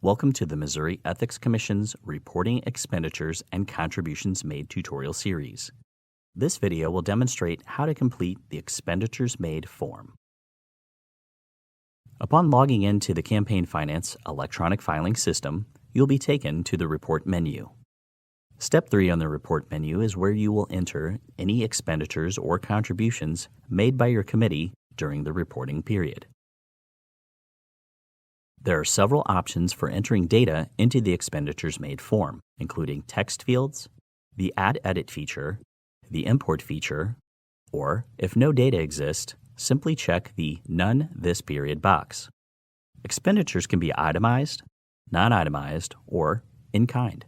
Welcome to the Missouri Ethics Commission's Reporting Expenditures and Contributions Made tutorial series. This video will demonstrate how to complete the Expenditures Made form. Upon logging into the Campaign Finance electronic filing system, you'll be taken to the Report menu. Step 3 on the Report menu is where you will enter any expenditures or contributions made by your committee during the reporting period. There are several options for entering data into the Expenditures Made form, including text fields, the Add Edit feature, the Import feature, or, if no data exists, simply check the None This Period box. Expenditures can be itemized, non-itemized, or in kind.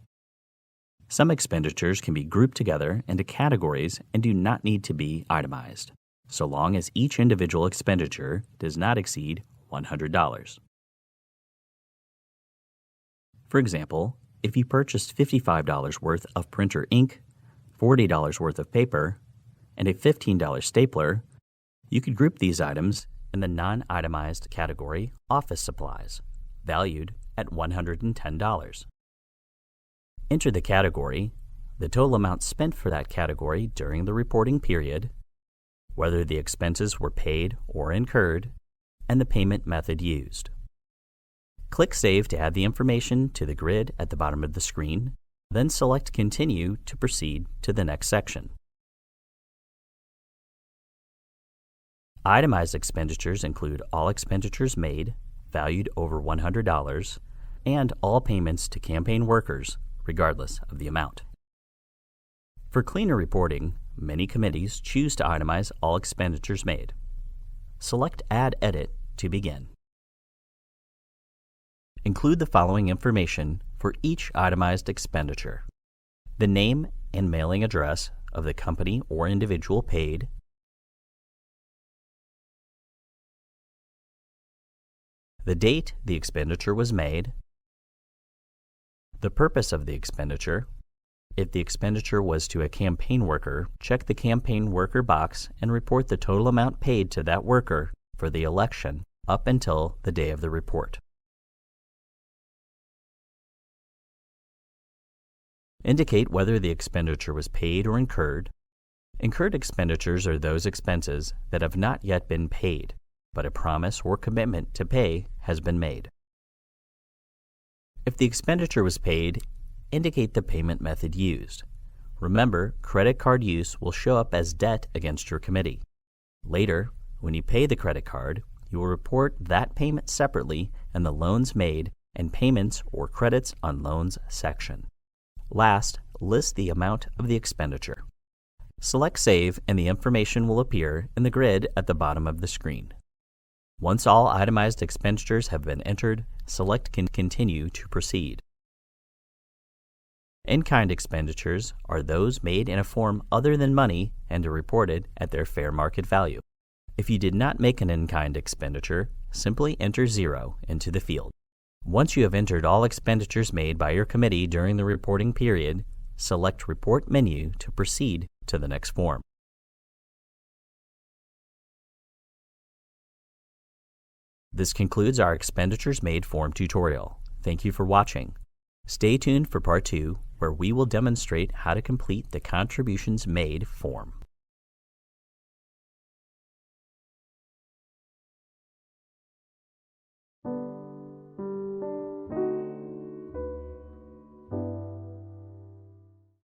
Some expenditures can be grouped together into categories and do not need to be itemized, so long as each individual expenditure does not exceed $100. For example, if you purchased $55 worth of printer ink, $40 worth of paper, and a $15 stapler, you could group these items in the non-itemized category Office Supplies, valued at $110. Enter the category, the total amount spent for that category during the reporting period, whether the expenses were paid or incurred, and the payment method used. Click Save to add the information to the grid at the bottom of the screen, then select Continue to proceed to the next section. Itemized expenditures include all expenditures made, valued over $100, and all payments to campaign workers, regardless of the amount. For cleaner reporting, many committees choose to itemize all expenditures made. Select Add Edit to begin. Include the following information for each itemized expenditure: the name and mailing address of the company or individual paid, the date the expenditure was made, the purpose of the expenditure. If the expenditure was to a campaign worker, check the campaign worker box and report the total amount paid to that worker for the election up until the day of the report. Indicate whether the expenditure was paid or incurred. Incurred expenditures are those expenses that have not yet been paid, but a promise or commitment to pay has been made. If the expenditure was paid, indicate the payment method used. Remember, credit card use will show up as debt against your committee. Later, when you pay the credit card, you will report that payment separately in the Loans Made and Payments or Credits on Loans section. Last, list the amount of the expenditure. Select Save and the information will appear in the grid at the bottom of the screen. Once all itemized expenditures have been entered, select Continue to proceed. In-kind expenditures are those made in a form other than money and are reported at their fair market value. If you did not make an in-kind expenditure, simply enter 0 into the field. Once you have entered all expenditures made by your committee during the reporting period, select Report menu to proceed to the next form. This concludes our Expenditures Made form tutorial. Thank you for watching. Stay tuned for Part 2, where we will demonstrate how to complete the Contributions Made form.